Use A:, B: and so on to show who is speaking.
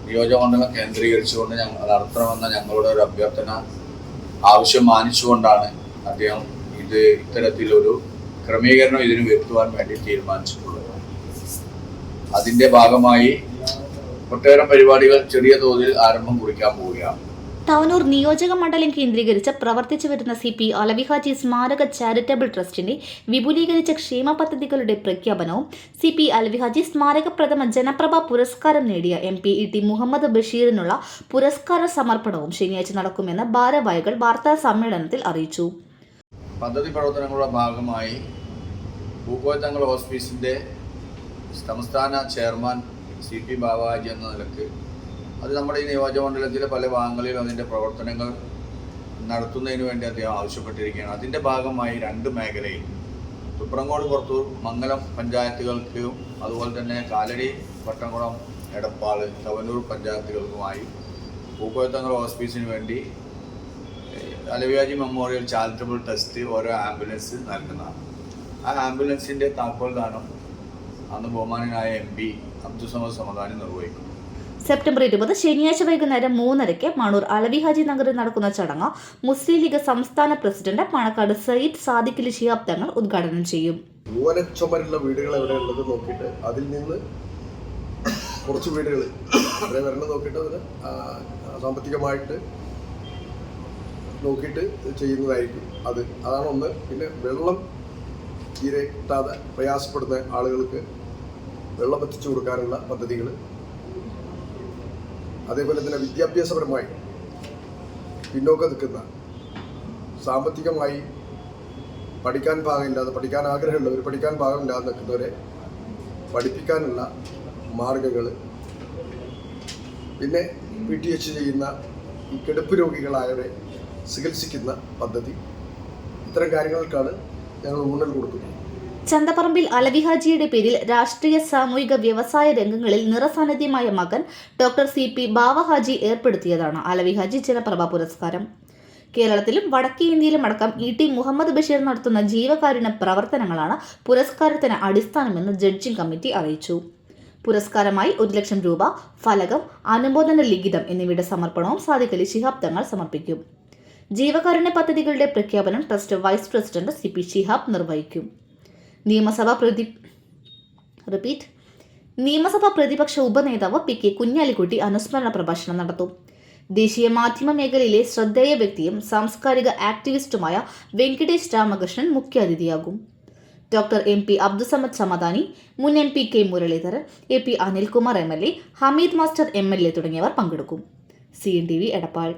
A: നിയോജകമണ്ഡലം കേന്ദ്രീകരിച്ചുകൊണ്ട് ഞങ്ങൾ നടത്തണമെന്ന ഞങ്ങളുടെ ഒരു അഭ്യർത്ഥന ആവശ്യം മാനിച്ചുകൊണ്ടാണ് അദ്ദേഹം ഇത്തരത്തിലൊരു ക്രമീകരണം ഇതിന് വരുത്തുവാൻ വേണ്ടി തീരുമാനിച്ചിട്ടുള്ളത്. അതിൻ്റെ ഭാഗമായി ഒട്ടേറെ പരിപാടികൾ ചെറിയ തോതിൽ ആരംഭം കുറിക്കാൻ പോവുകയാണ്.
B: താനൂർ നിയോജക മണ്ഡലം കേന്ദ്രീകരിച്ച് പ്രവർത്തിച്ചു വരുന്ന CP അലവി ഹാജി സ്മാരക ചാരിറ്റബിൾ ട്രസ്റ്റിന്റെ വിപുലീകരിച്ച ക്ഷേമ പദ്ധതികളുടെ പ്രഖ്യാപനവും CP അലവി ഹാജി സ്മാരക പ്രഥമ ജനപ്രഭ പുരസ്കാരം നേടിയ MP ET മുഹമ്മദ് ബഷീറിനുള്ള പുരസ്കാര സമർപ്പണവും ശനിയാഴ്ച നടക്കുമെന്ന് ഭാരവാഹികൾ വാർത്താ സമ്മേളനത്തിൽ അറിയിച്ചു.
A: പദ്ധതി പ്രവർത്തനങ്ങളുടെ ഭാഗമായി പൂക്കോയത്തങ്ങൾ ഹോസ്പീസിന്റെ സംസ്ഥാന ചെയർമാൻ CP ബാവാജി എന്ന നിലക്ക് അത് നമ്മുടെ ഈ നിയോജകമണ്ഡലത്തിലെ പല ഭാഗങ്ങളിലും അതിൻ്റെ പ്രവർത്തനങ്ങൾ നടത്തുന്നതിന് വേണ്ടി അദ്ദേഹം ആവശ്യപ്പെട്ടിരിക്കുകയാണ്. അതിൻ്റെ ഭാഗമായി 2 മേഖലയിൽ തുപ്രങ്കോട് പുറത്തൂർ മംഗലം പഞ്ചായത്തുകൾക്കും അതുപോലെ തന്നെ കാലടി വട്ടംകുളം എടപ്പാള് തവനൂർ പഞ്ചായത്തുകൾക്കുമായി പൂക്കോയത്തങ്ങൾ ഹോസ്പീസിന് വേണ്ടി Alavi Haji memorial charitable trust ഓരോ ആംബുലൻസ് നൽകുന്നതാണ്. ആ ആംബുലൻസിൻ്റെ താക്കോൽ ദാനം അന്ന് ബഹുമാനനായ MP അബ്ദുസമദ് സമദാനി നിർവഹിക്കും.
B: സെപ്റ്റംബർ 20 ശനിയാഴ്ച വൈകുന്നേരം 3:30 മാണൂർ അലവി ഹാജി നഗറിൽ നടക്കുന്ന ചടങ്ങ് മുസ്ലിം ലീഗ് സംസ്ഥാന പ്രസിഡന്റ് പാണക്കാട് സയ്യിദ് സാദിഖ് ശിഹാബ് തങ്ങൾ ഉദ്ഘാടനം ചെയ്യും.
C: ചുമരുള്ള വീടുകൾ എവിടെയുള്ളത് നോക്കിയിട്ട് അതിൽ നിന്ന് കുറച്ച് വീടുകൾ വരണം നോക്കിയിട്ട് അതിന് സാമ്പത്തികമായിട്ട് നോക്കിയിട്ട് ചെയ്യുന്നതായിരിക്കും. അതാണ് ഒന്ന്. പിന്നെ വെള്ളം തീരെ കിട്ടാതെ പ്രയാസപ്പെടുന്ന ആളുകൾക്ക് വെള്ളം എത്തിച്ചു കൊടുക്കാനുള്ള പദ്ധതികൾ, അതേപോലെ തന്നെ വിദ്യാഭ്യാസപരമായി പിന്നോക്കം നിൽക്കുന്ന, സാമ്പത്തികമായി പഠിക്കാൻ പാകമില്ലാതെ, പഠിക്കാൻ ആഗ്രഹമുള്ളവർ പഠിക്കാൻ പാകമില്ലാതെ നിൽക്കുന്നവരെ പഠിപ്പിക്കാനുള്ള മാർഗങ്ങൾ, പിന്നെ PTH ചെയ്യുന്ന ഈ കിടപ്പ് രോഗികളായവരെ ചികിത്സിക്കുന്ന പദ്ധതി, ഇത്തരം കാര്യങ്ങൾക്കാണ് ഞങ്ങൾ ഊന്നൽ കൊടുക്കുന്നത്.
B: ചന്തപ്പറമ്പിൽ അലവി ഹാജിയുടെ പേരിൽ രാഷ്ട്രീയ സാമൂഹിക വ്യവസായ രംഗങ്ങളിൽ നിറസാന്നിധ്യമായ മകൻ ഡോക്ടർ CP ബാവ ഹാജി ഏർപ്പെടുത്തിയതാണ് അലവി ഹാജി ജനപ്രഭ പുരസ്കാരം. കേരളത്തിലും വടക്കേ ഇന്ത്യയിലും അടക്കം ET മുഹമ്മദ് ബഷീർ നടത്തുന്ന ജീവകാരുണ്യ പ്രവർത്തനങ്ങളാണ് പുരസ്കാരത്തിന് അടിസ്ഥാനമെന്ന് ജഡ്ജിംഗ് കമ്മിറ്റി അറിയിച്ചു. പുരസ്കാരമായി 1 ലക്ഷം രൂപ, ഫലകം, അനുമോദന ലിഖിതം എന്നിവയുടെ സമർപ്പണവും സാദിഖ് അലി ശിഹാബ് തങ്ങൾ സമർപ്പിക്കും. ജീവകാരുണ്യ പദ്ധതികളുടെ പ്രഖ്യാപനം trust vice president CP Shihab നിർവഹിക്കും. നിയമസഭാ പ്രതിപക്ഷ ഉപനേതാവ് PK കുഞ്ഞാലിക്കുട്ടി അനുസ്മരണ പ്രഭാഷണം നടത്തും. ദേശീയ മാധ്യമ മേഖലയിലെ ശ്രദ്ധേയ വ്യക്തിയും സാംസ്കാരിക ആക്ടിവിസ്റ്റുമായ വെങ്കിടേഷ് രാമകൃഷ്ണൻ മുഖ്യാതിഥിയാകും. ഡോക്ടർ MP അബ്ദുസമദ് സമദാനി, മുൻ MP K Muraleedharan, AP Anilkumar MLA, Hameed master MLA തുടങ്ങിയവർ പങ്കെടുക്കും. CNTV എടപ്പാൾ.